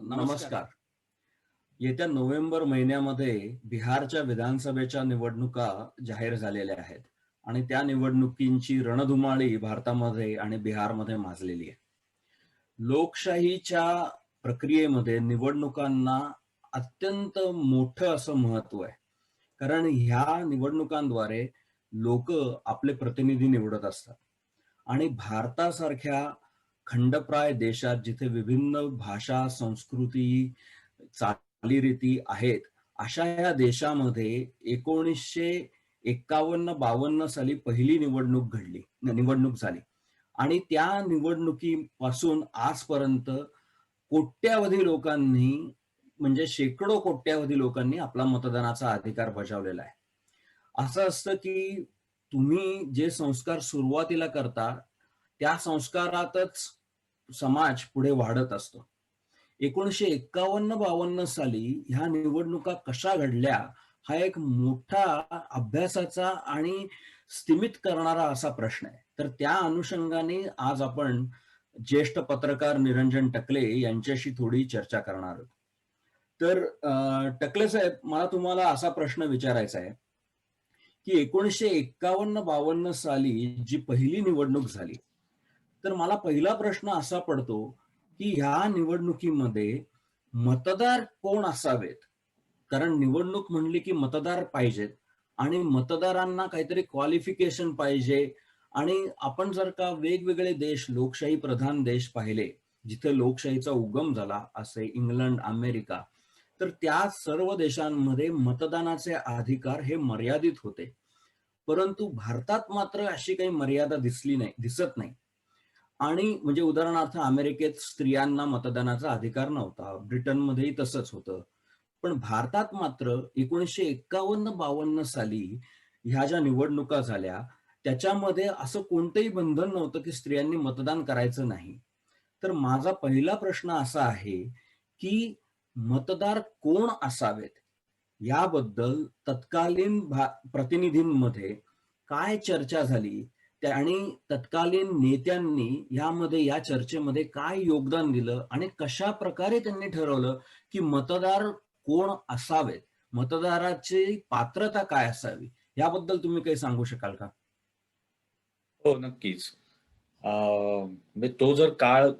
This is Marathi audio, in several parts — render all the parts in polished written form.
नमस्कार. येत्या नोव्हेंबर महिन्यामध्ये बिहारच्या विधानसभेच्या निवडणुका जाहीर झालेल्या आहेत आणि त्या निवडणुकींची रणधुमाळी भारतामध्ये आणि बिहारमध्ये माजलेली आहे. लोकशाहीच्या प्रक्रियेमध्ये निवडणुकांना अत्यंत मोठं असं महत्व आहे. कारण ह्या निवडणुकांद्वारे लोकं आपले प्रतिनिधी निवडत असतात आणि भारतासारख्या खंडप्राय देशात जिथे विभिन्न भाषा, संस्कृती, चालीरीती आहेत, अशा या देशामध्ये 1951-52 साली पहिली निवडणूक झाली आणि त्या निवडणुकीपासून आजपर्यंत कोट्यावधी लोकांनी म्हणजे शेकडो कोट्यावधी लोकांनी आपला मतदानाचा अधिकार बजावलेला आहे. असं असतं की तुम्ही जे संस्कार सुरुवातीला करता, त्या संस्कारातच समाज पुढे वाढत असतो. 1951-52 साली ह्या निवडणुका कशा घडल्या, हा एक मोठा अभ्यासाचा आणि स्तिमित करणारा असा प्रश्न आहे. तर त्या अनुषंगाने आज आपण ज्येष्ठ पत्रकार निरंजन टकले यांच्याशी थोडी चर्चा करणार आहोत. तर टकले साहेब, मला तुम्हाला असा प्रश्न विचारायचा आहे, की 1951-52 साली जी पहिली निवडणूक झाली, तर मला पहिला प्रश्न असा पडतो, की ह्या निवडणुकीमध्ये मतदार कोण असावेत? कारण निवडणूक म्हणली की मतदार पाहिजेत आणि मतदारांना काहीतरी क्वालिफिकेशन पाहिजे आणि आपण जर का वेगवेगळे देश, लोकशाही प्रधान देश पाहिले, जिथे लोकशाहीचा उगम झाला, असे इंग्लंड, अमेरिका, तर त्या सर्व देशांमध्ये मतदानाचे अधिकार हे मर्यादित होते. परंतु भारतात मात्र अशी काही मर्यादा दिसत नाही. आणि म्हणजे उदाहरणार्थ अमेरिकेत स्त्रियांना मतदानाचा अधिकार नव्हता. ब्रिटनमध्येही तसंच होतं. पण भारतात मात्र 1951-52 साली ह्या ज्या निवडणुका झाल्या, त्याच्यामध्ये असं कोणतंही बंधन नव्हतं, की स्त्रियांनी मतदान करायचं नाही. तर माझा पहिला प्रश्न असा आहे, की मतदार कोण असावेत? याबद्दल तत्कालीन प्रतिनिधींमध्ये काय चर्चा झाली? आणि तत्कालीन नेत्यांनी या चर्चेमध्ये काय योगदान दिलं आणि कशा प्रकारे त्यांनी ठरवलं, की मतदार कोण असावेत? मतदाराची पात्रता काय असावी? याबद्दल तुम्ही काही सांगू शकाल का? हो, नक्कीच. म्हणजे तो जर काळ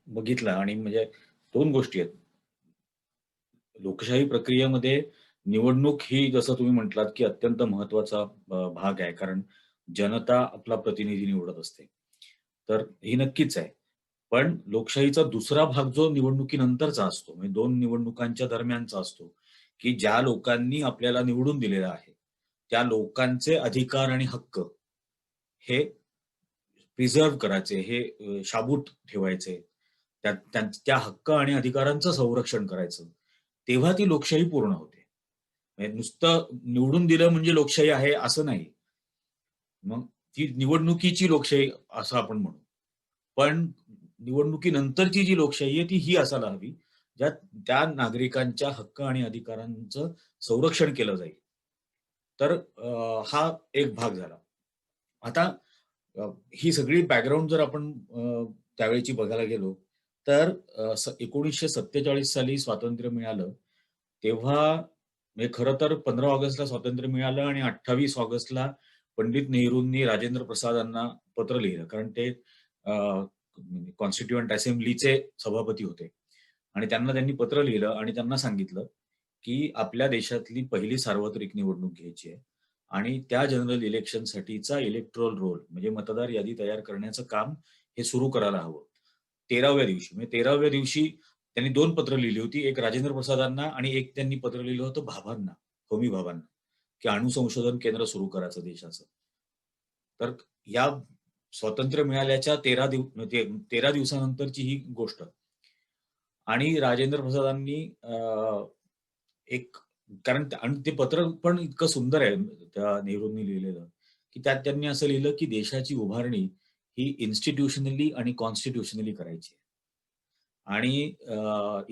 बघितला आणि म्हणजे 2 गोष्टी आहेत. लोकशाही प्रक्रियेमध्ये निवडणूक ही जसं तुम्ही म्हटलात, की अत्यंत महत्त्वाचा भाग आहे. कारण जनता आपला प्रतिनिधी निवडत असते. तर ही नक्कीच आहे. पण लोकशाहीचा दुसरा भाग जो निवडणुकीनंतरचा असतो, म्हणजे 2 निवडणुकांच्या दरम्यानचा असतो, की ज्या लोकांनी आपल्याला निवडून दिलेलं आहे, त्या लोकांचे अधिकार आणि हक्क हे प्रिझर्व्ह करायचे, हे शाबूत ठेवायचे. त्या हक्क आणि अधिकारांचं संरक्षण करायचं. तेव्हा ती लोकशाही पूर्ण होते. म्हणजे नुसतं निवडून दिलं म्हणजे लोकशाही आहे असं नाही. मग ती निवडणुकीची लोकशाही असं आपण म्हणू. पण निवडणुकीनंतरची जी लोकशाही आहे ती ही असायला हवी, ज्यात त्या नागरिकांच्या हक्क आणि अधिकारांचं संरक्षण केलं जाईल. तर हा एक भाग झाला. आता अ, ही सगळी बॅकग्राऊंड जर आपण त्यावेळची बघायला गेलो, तर 1947 साली स्वातंत्र्य मिळालं, तेव्हा म्हणजे खरं तर 15 ऑगस्टला स्वातंत्र्य मिळालं आणि 28 ऑगस्टला पंडित नेहरूंनी राजेंद्र प्रसादांना पत्र लिहिलं. कारण ते कॉन्स्टिट्यूएंट असेंब्लीचे सभापती होते आणि त्यांनी पत्र लिहिलं आणि त्यांना सांगितलं, की आपल्या देशातली पहिली सार्वत्रिक निवडणूक घ्यायची आहे आणि त्या जनरल इलेक्शनसाठीचा इलेक्टोरल रोल म्हणजे मतदार यादी तयार करण्याचं काम हे सुरू करायला हवं. 13व्या दिवशी म्हणजे 13व्या दिवशी त्यांनी 2 पत्र लिहिली होती. एक राजेंद्र प्रसादांना आणि एक त्यांनी पत्र लिहिलं होतं भाभांना, होमी भाभांना, की अणु संशोधन केंद्र सुरू करायचं देशाचं. तर या स्वातंत्र्य मिळाल्याच्या 13 दिवसानंतरची ही गोष्ट आणि राजेंद्र प्रसादांनी एक कारण आणि ते पत्र पण इतकं सुंदर आहे त्या नेहरूंनी लिहिलेलं, की त्यात त्यांनी असं लिहिलं, की देशाची उभारणी ही इन्स्टिट्यूशनली आणि कॉन्स्टिट्यूशनली करायची आहे. आणि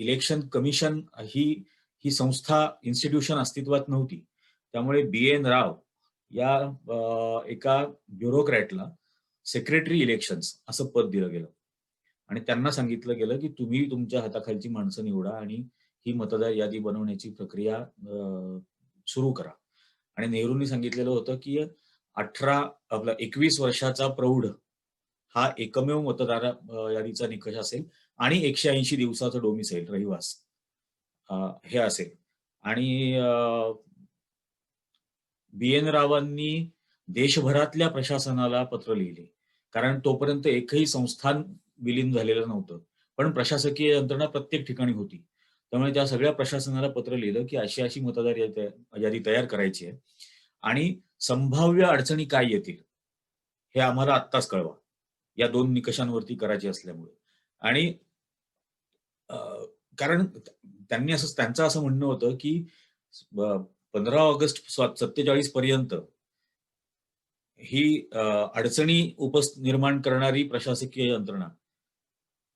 इलेक्शन कमिशन ही ही संस्था इन्स्टिट्यूशन अस्तित्वात नव्हती. त्यामुळे बी.एन. राव या एका ब्युरोक्रॅटला सेक्रेटरी इलेक्शन्स असं पद दिलं गेलं. आणि त्यांना सांगितलं गेलं, की तुम्ही तुमच्या हाताखालची माणसं निवडा आणि ही मतदार यादी बनवण्याची प्रक्रिया सुरू करा. आणि नेहरूंनी सांगितलेलं होतं, की 21 वर्षाचा प्रौढ हा एकमेव यादीचा निकष असेल आणि 180 दिवसाचं डोमिसाईल रहिवास हे असेल. आणि बी.एन. रावांनी देशभरातल्या प्रशासनाला पत्र लिहिले. कारण तोपर्यंत एकही संस्थान विलीन झालेलं नव्हतं. पण प्रशासकीय यंत्रणा प्रत्येक ठिकाणी होती. त्यामुळे त्या सगळ्या प्रशासनाला पत्र लिहिलं, की अशी-अशी मतदार यादी तयार करायची आहे आणि संभाव्य अडचणी काय येतील, हे आम्हाला आत्ताच कळवा. या 2 निकषांवरती करायची असल्यामुळे. आणि अ, कारण त्यांचं असं म्हणणं होतं, की 15 ऑगस्ट 47 पर्यंत ही अडचणी निर्माण करणारी प्रशासकीय यंत्रणा,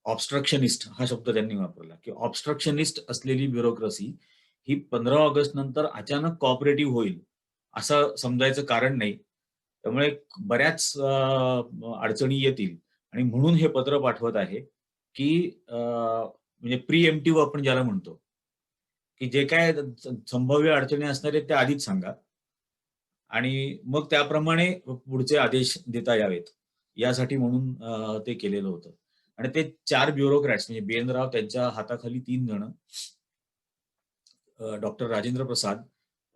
ऑब्स्ट्रक्शनिस्ट हा शब्द त्यांनी वापरला, की ऑब्स्ट्रक्शनिस्ट असलेली ब्युरोक्रसी ही 15 ऑगस्ट नंतर अचानक कोऑपरेटिव्ह होईल, असं समजायचं कारण नाही. त्यामुळे बऱ्याच अडचणी येतील आणि म्हणून हे पत्र पाठवत आहे, की म्हणजे प्रिएम्प्टिव्ह आपण ज्याला म्हणतो, की जे काय संभाव्य अडचणी असणार आहेत त्या आधीच सांगा आणि मग त्याप्रमाणे पुढचे आदेश देता यावेत. यासाठी म्हणून ते केलेलं होतं. आणि ते 4 ब्युरोक्रॅट्स म्हणजे बी.एन. राव त्यांच्या हाताखाली 3 जण डॉक्टर राजेंद्र प्रसाद,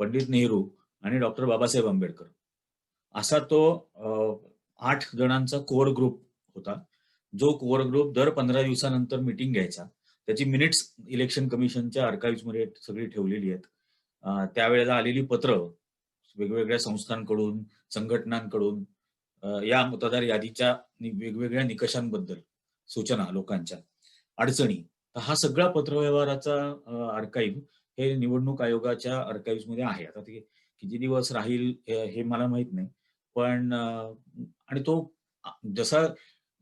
पंडित नेहरू आणि डॉक्टर बाबासाहेब आंबेडकर. असा तो 8 जणांचा कोर ग्रुप होता. जो कोर ग्रुप दर 15 दिवसानंतर मीटिंग घ्यायचा. त्याची मिनिट्स इलेक्शन कमिशनच्या आर्काइव्हजमध्ये सगळी ठेवलेली आहेत. त्यावेळेला आलेली पत्र वेगवेगळ्या संस्थांकडून, संघटनांकडून या मतदार यादीच्या वेगवेगळ्या निकषांबद्दल सूचना लोकांच्या, अडचणी. तर हा सगळा पत्रव्यवहाराचा आर्काइव्ह हे निवडणूक आयोगाच्या आर्काइव्हजमध्ये आहे. आता ते किती दिवस राहील हे मला माहीत नाही. पण आणि तो जसा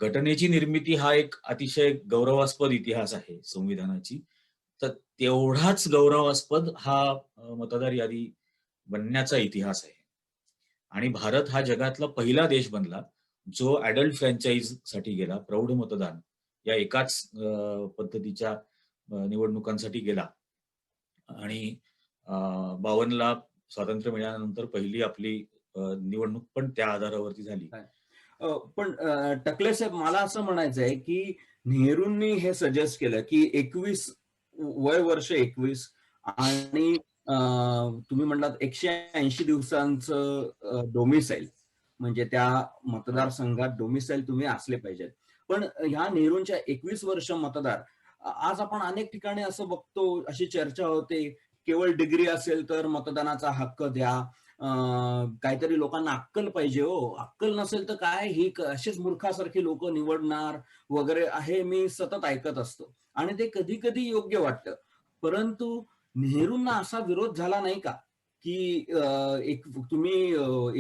घटनेची निर्मिती हा एक अतिशय गौरवास्पद इतिहास आहे संविधानाची. तर तेवढाच गौरवास्पद हा मतदार यादी बनण्याचा इतिहास आहे. आणि भारत हा जगातला पहिला देश बनला, जो अडल्ट फ्रँचाइजसाठी गेला, प्रौढ मतदान या एकाच पद्धतीच्या निवडणुकांसाठी गेला. आणि 52 ला स्वातंत्र्य मिळाल्यानंतर पहिली आपली निवडणूक पण त्या आधारावरती झाली. पण टकले साहेब मला असं म्हणायचं आहे, की नेहरूंनी हे सजेस्ट केलं, की 21 वर्ष 21 आणि तुम्ही म्हटलात 180 दिवसांचं डोमिसाईल म्हणजे त्या हो. मतदारसंघात डोमिसाईल तुम्ही असले पाहिजेत. पण ह्या नेहरूंच्या 21 वर्ष मतदार आज आपण अनेक ठिकाणी असं बघतो, अशी चर्चा होते, केवळ डिग्री असेल तर मतदानाचा हक्क द्या. काहीतरी लोकांना अक्कल पाहिजे हो. अक्कल नसेल तर काय ही अशीच मूर्खासारखी लोकं निवडणार वगैरे हे मी सतत ऐकत असतो. आणि ते कधी-कधी योग्य वाटतं. परंतु नेहरूंना असा विरोध झाला नाही का? की एक तुम्ही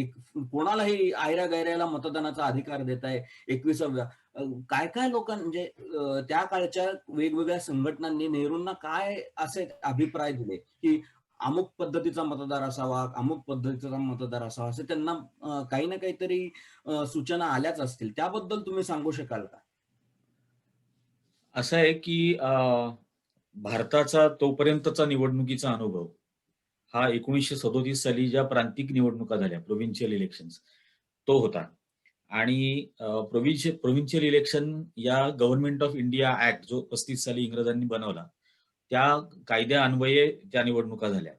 एक कोणालाही ऐऱ्या-गैऱ्याला मतदानाचा अधिकार देताय 21व्या काय-काय म्हणजे त्या काळच्या वेगवेगळ्या संघटनांनी नेहरूंना काय असे अभिप्राय दिले, की अमुक पद्धतीचा मतदार असावा, अमुक पद्धतीचा मतदार असावा, असे त्यांना काही ना काहीतरी सूचना आल्याच असतील. त्याबद्दल तुम्ही सांगू शकाल का? असं आहे की भारताचा तोपर्यंतचा निवडणुकीचा अनुभव हा 1937 साली ज्या प्रांतिक निवडणुका झाल्या, प्रोव्हिन्शियल इलेक्शन्स, तो होता. आणि प्रोव्हिन्शियल इलेक्शन या गव्हर्नमेंट ऑफ इंडिया ॲक्ट जो 35 साली इंग्रजांनी बनवला, त्या कायद्यान्वये त्या निवडणुका झाल्या.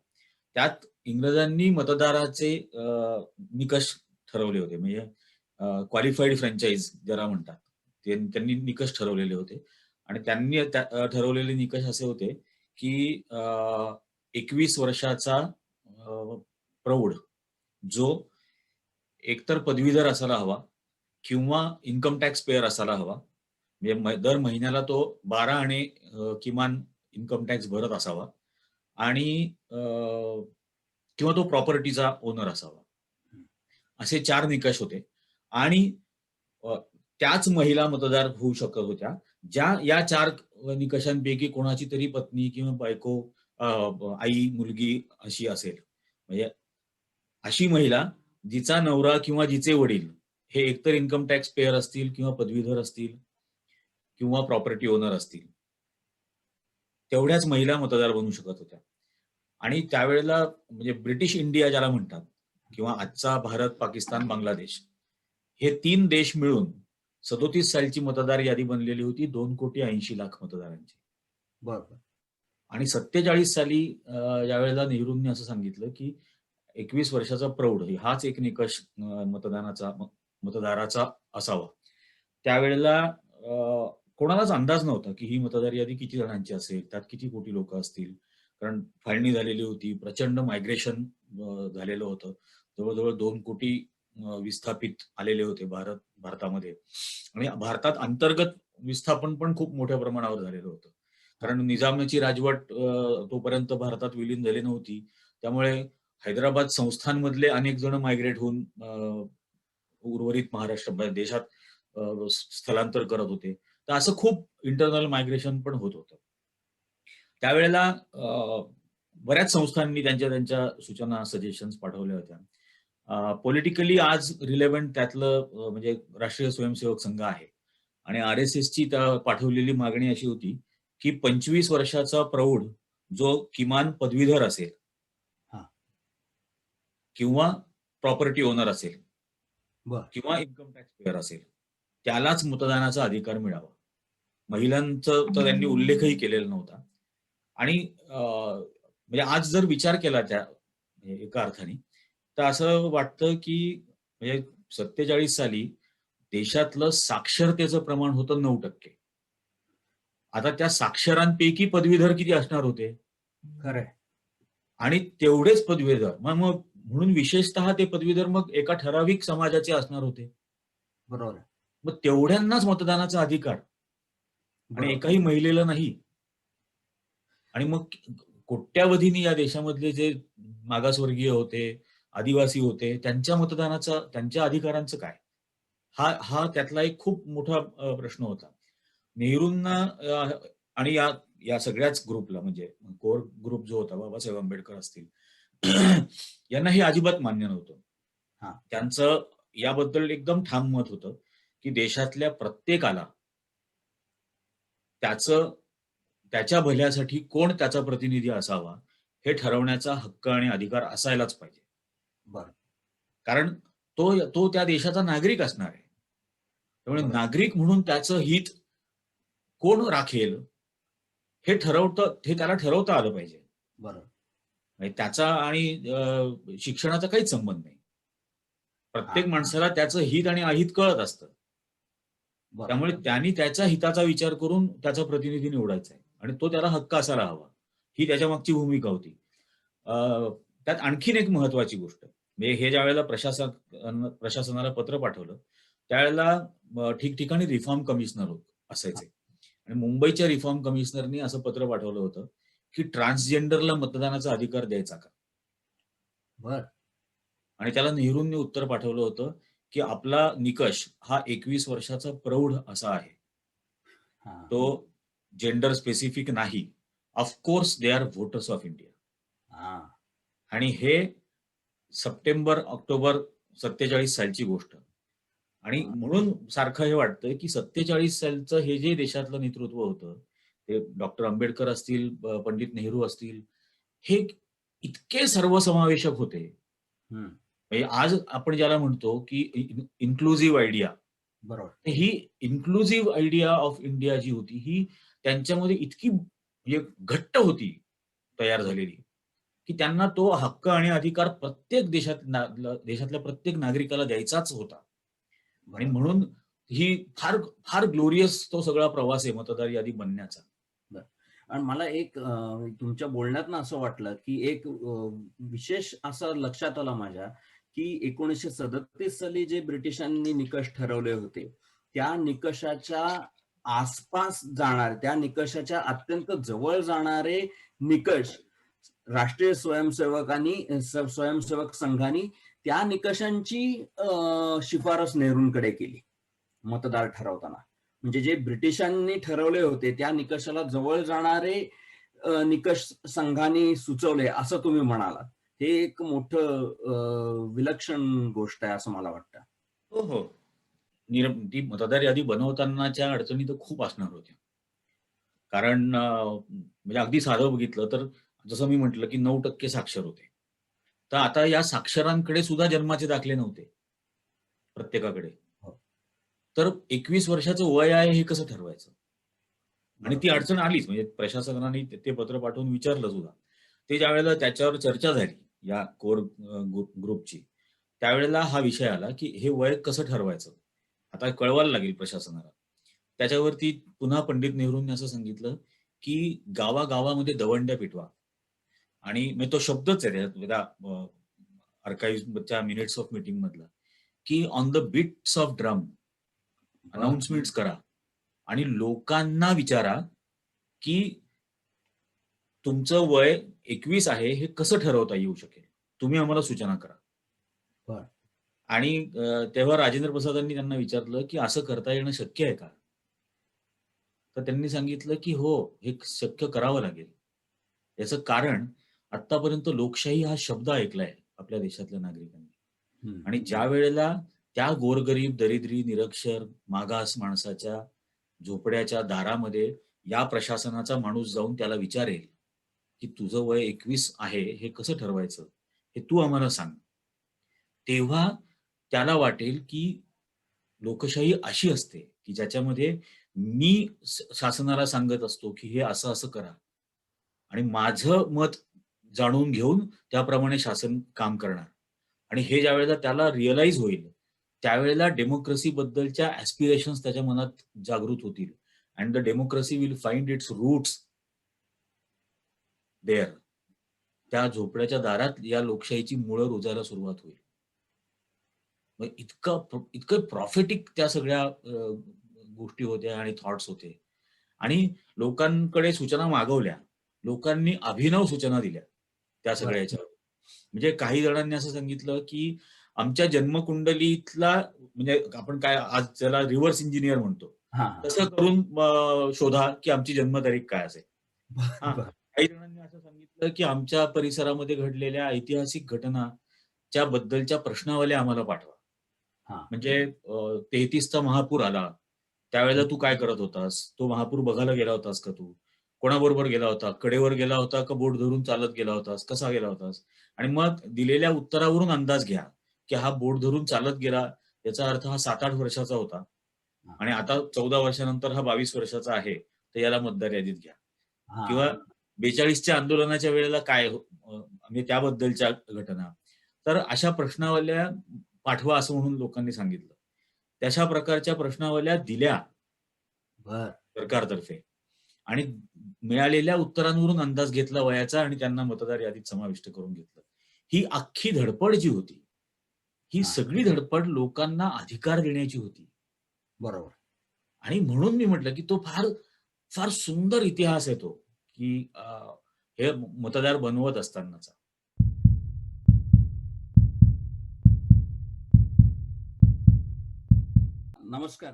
त्यात इंग्रजांनी मतदाराचे निकष ठरवले होते. म्हणजे क्वालिफाईड फ्रँचाईज ज्याला म्हणतात. त्यांनी निकष ठरवलेले होते आणि त्यांनी ठरवलेले निकष असे होते, की 21 वर्षाचा प्रौढ जो एकतर पदवीधर असायला हवा किंवा इन्कम टॅक्स पेयर असायला हवा. म्हणजे दर महिन्याला तो 12 आणे किमान इन्कम टॅक्स भरत असावा आणि किंवा तो प्रॉपर्टीचा ओनर असावा. असे 4 निकष होते आणि अ, त्याच महिला मतदार होऊ शकत होत्या, ज्या या 4 निकषांपैकी कोणाची तरी पत्नी किंवा बायको, आई, मुलगी अशी असेल. म्हणजे अशी महिला जिचा नवरा किंवा जिचे वडील हे एकतर इन्कम टॅक्स पेयर असतील किंवा पदवीधर असतील किंवा प्रॉपर्टी ओनर असतील, तेवढ्याच महिला मतदार बनू शकत होत्या. आणि त्यावेळेला म्हणजे ब्रिटिश इंडिया ज्याला म्हणतात किंवा आजचा भारत, पाकिस्तान, बांगलादेश हे 3 देश मिळून 37 सालची मतदार यादी बनलेली होती 2,80,00,000 मतदारांची. बरोबर. आणि 47 साली ज्यावेळेला नेहरूंनी असं सांगितलं, की 21 वर्षाचा प्रौढ हाच एक निकष मतदाराचा असावा. त्यावेळेला कोणालाच अंदाज नव्हता, की ही मतदार यादी किती जणांची असेल, त्यात किती कोटी लोकं असतील. कारण फाळणी झालेली होती, प्रचंड मायग्रेशन झालेलं होतं. जवळ-जवळ 2 कोटी विस्थापित आलेले होते भारतामध्ये आणि भारतात अंतर्गत विस्थापन पण खूप मोठ्या प्रमाणावर झालेलं होतं. कारण निजामाची राजवट तोपर्यंत भारतात विलीन झाली नव्हती. त्यामुळे हैदराबाद संस्थानमधले अनेक जण मायग्रेट होऊन उर्वरित महाराष्ट्र देशात स्थलांतर करत होते. तर असं खूप इंटरनल मायग्रेशन पण होत होतं. त्यावेळेला बऱ्याच संस्थांनी त्यांच्या सूचना, सजेशन्स पाठवल्या होत्या. पॉलिटिकली आज रिलेव्हंट त्यातलं म्हणजे राष्ट्रीय स्वयंसेवक संघ आहे आणि आर-एस-एसची पाठवलेली मागणी अशी होती, की 25 वर्षाचा प्रौढ जो किमान पदवीधर असेल हां. किंवा प्रॉपर्टी ओनर असेल बरं. किंवा इन्कम टॅक्स पेयर असेल, त्यालाच मतदानाचा अधिकार मिळावा. महिलांचा तर त्यांनी उल्लेखही केलेला नव्हता. आणि म्हणजे आज जर विचार केला म्हणजे एका अर्थाने, तर असं वाटतं की म्हणजे 47 साली देशातलं साक्षरतेचं प्रमाण होतं 9%. आता त्या साक्षरांपैकी पदवीधर किती असणार होते? खरंय. आणि तेवढेच पदवीधर मग मग म्हणून विशेषतः ते पदवीधर मग एका ठराविक समाजाचे असणार होते. बरोबर आहे. मग तेवढ्यांनाच मतदानाचा अधिकार आणि बरोबर. एकाही महिलेला नाही. आणि मग कोट्यावधींनी या देशामधले जे मागासवर्गीय होते, आदिवासी होते, त्यांच्या अधिकारांचं काय? हा त्यातला एक खूप मोठा प्रश्न होता. नेहरूंना आणि या या सगळ्याच ग्रुपला म्हणजे कोर ग्रुप जो होता बाबासाहेब आंबेडकर असतील, यांना हे अजिबात मान्य नव्हतं. हां. त्यांचं याबद्दल एकदम ठाम मत होतं, की देशातल्या प्रत्येकाला त्याच्या भल्यासाठी कोण त्याचा प्रतिनिधी असावा, हे ठरवण्याचा हक्क आणि अधिकार असायलाच पाहिजे. बरं. कारण तो त्या देशाचा नागरिक असणार आहे. त्यामुळे बरोबर. नागरिक म्हणून त्याचं हित कोण राखेल, हे त्याला ठरवता आलं पाहिजे. बरोबर. म्हणजे त्याचा आणि शिक्षणाचा काहीच संबंध नाही. प्रत्येक हां. माणसाला त्याचं हित आणि अहित कळत असतं. बरोबर. त्यामुळे त्यांनी त्याच्या हिताचा विचार करून त्याचा प्रतिनिधी निवडायचा आहे आणि तो त्याला हक्क असायला हवा. ही त्याच्या मागची भूमिका होती. अ, त्यात आणखीन एक महत्वाची गोष्ट म्हणजे हे ज्यावेळेला प्रशासनाला पत्र पाठवलं, त्यावेळेला ठिकठिकाणी रिफॉर्म कमिशनर हां. असायचे आणि मुंबईच्या रिफॉर्म कमिशनरनी असं पत्र पाठवलं होतं, की ट्रान्सजेंडरला मतदानाचा अधिकार द्यायचा का? बरं. आणि त्याला नेहरूंनी उत्तर पाठवलं होतं, की आपला निकष हा 21 वर्षाचा प्रौढ असा आहे. हां. तो जेंडर स्पेसिफिक नाही. Of course they are waters of India. हां. आणि हे सप्टेंबर-ऑक्टोबर 47 सालची गोष्ट. आणि हां. म्हणून सारखं हे वाटतंय, की 47 सालचं हे जे देशातलं नेतृत्व होतं, ते डॉक्टर आंबेडकर असतील, पंडित नेहरू असतील, हे इतके सर्वसमावेशक होते. हं. म्हणजे आज आपण ज्याला म्हणतो, की इन्क्लुसिव्ह आयडिया. बरोबर. ही इन्क्लुसिव्ह आयडिया ऑफ इंडिया जी होती, ही त्यांच्यामध्ये इतकी म्हणजे घट्ट होती तयार बरं. झालेली, की त्यांना तो हक्क आणि अधिकार प्रत्येक देशातल्या प्रत्येक नागरिकाला द्यायचाच होता. आणि बरोबर. म्हणून ही फार फार ग्लोरियस तो सगळा प्रवास आहे मतदार यादी बनण्याचा. बरं. आणि मला एक तुमच्या बोलण्यातनं असं वाटलं, की एक विशेष असं लक्षात आलं माझ्या, की 1937 साली जे ब्रिटिशांनी निकष ठरवले होते, त्या निकषाच्या आसपास जाणारे, त्या निकषाच्या अत्यंत जवळ जाणारे निकष राष्ट्रीय स्वयंसेवक संघाने त्या निकषांची शिफारस नेहरूंकडे केली, मतदार ठरवताना. म्हणजे जे ब्रिटिशांनी ठरवले होते त्या निकषाला जवळ जाणारे निकष संघाने सुचवले असं तुम्ही म्हणालात. हे एक मोठं विलक्षण गोष्ट आहे असं मला वाटतं. हो, हो. ती मतदार यादी बनवतानाच्या अडचणी तर खूप असणार होत्या. कारण म्हणजे अगदी साधं बघितलं तर जसं मी म्हटलं, की 9% साक्षर होते. तर आता या साक्षरांकडे सुद्धा जन्माचे दाखले नव्हते प्रत्येकाकडे. हो, तर 21 वर्षाचं वय आहे हे कसं ठरवायचं? आणि ती बरोबर. अडचण आलीच. म्हणजे प्रशासनाने ते पत्र पाठवून विचारलं सुद्धा. ते ज्यावेळेला त्याच्यावर चर्चा झाली या कोर ग्रुपची, त्यावेळेला हा विषय आला, की हे वय कसं ठरवायचं? आता कळवायला लागेल प्रशासनाला. त्याच्यावरती पुन्हा पंडित नेहरूंनी असं सांगितलं, की गावागावामध्ये दवंड्या पिटवा आणि म्हणजे तो शब्दच आहे त्या आर्काइव्हच्या मिनिट्स ऑफ मीटिंग मधला, की on the beats of drum बरं. अनाउन्समेंट्स करा आणि लोकांना विचारा, की तुमचं वय 21 आहे, हे कसं ठरवता येऊ शकेल? तुम्ही आम्हाला सूचना करा. बरं. आणि तेव्हा राजेंद्र प्रसादांनी त्यांना विचारलं, की "असं करता येणं शक्य आहे का?" तर त्यांनी सांगितलं, की "हो, हे शक्य करावं लागेल." याचं कारण आत्तापर्यंत लोकशाही हा शब्द ऐकलाय आपल्या देशातल्या नागरिकांनी. हं. आणि ज्यावेळेला त्या गोरगरीब, दरिद्री, निरक्षर, मागास माणसाच्या झोपड्याच्या दारामध्ये या प्रशासनाचा माणूस जाऊन त्याला विचारेल, की "तुझं वय 21 आहे, हे कसं ठरवायचं? हे तू आम्हाला सांग." तेव्हा त्याला वाटेल, की लोकशाही अशी असते, की ज्याच्यामध्ये मी शासनाला सांगत असतो, की हे असं-असं करा आणि माझं मत जाणून घेऊन त्याप्रमाणे शासन काम करणार. आणि हे ज्यावेळेला त्याला रिअलाईज होईल, त्यावेळेला डेमोक्रसी बद्दलच्या ॲस्पिरेशन्स त्याच्या मनात जागृत होतील and the democracy will find its roots there. त्या झोपड्याच्या दारात या लोकशाहीची मुळं रुजायला सुरुवात होईल. मग इतकं प्रॉफिटिक त्या सगळ्या गोष्टी होत्या आणि थॉट्स होते. आणि लोकांकडे सूचना मागवल्या. लोकांनी अभिनव सूचना दिल्या त्या सगळ्या बरं. ह्याच्यावर. म्हणजे काही जणांनी असं सांगितलं, की आमच्या जन्मकुंडलीतला म्हणजे आपण काय आज त्याला रिव्हर्स इंजिनिअर म्हणतो. हां, हां. तसं करून शोधा, की आमची जन्मतारीख काय असेल. हां. बरं. काही जणांनी असं सांगितलं, की आमच्या परिसरामध्ये घडलेल्या ऐतिहासिक घटनाच्या बद्दलच्या प्रश्नावल्या आम्हाला पाठवा. हां. म्हणजे 33चा महापूर आला. त्यावेळेला तू काय करत होतास? तो महापूर बघायला गेला होतास का तू? कोणाबरोबर गेला होता? कडेवर गेला होता का बोट धरून चालत गेला होतास? कसा गेला होतास? आणि मग दिलेल्या उत्तरावरून अंदाज घ्या, की हा बोट धरून चालत गेला, याचा अर्थ हा 7-8 वर्षाचा होता हां. आणि आता 14 वर्षानंतर हा 22 वर्षाचा आहे, तर याला मतदार यादीत घ्या. किंवा हां. 42च्या आंदोलनाच्या वेळेला काय म्हणजे त्याबद्दलच्या घटना. तर अशा प्रश्नावल्या पाठवा असं म्हणून लोकांनी सांगितलं. तशा प्रकारच्या प्रश्नावल्या दिल्या बरं. सरकारतर्फे आणि मिळालेल्या उत्तरांवरून अंदाज घेतला वयाचा आणि त्यांना मतदार यादीत समाविष्ट करून घेतलं. ही अख्खी धडपड जी होती, ही हां. सगळी धडपड लोकांना अधिकार देण्याची होती. बरोबर. आणि म्हणून मी म्हटलं, की तो फार फार सुंदर इतिहास आहे तो, की हे मतदार बनवत असतानाचा. नमस्कार.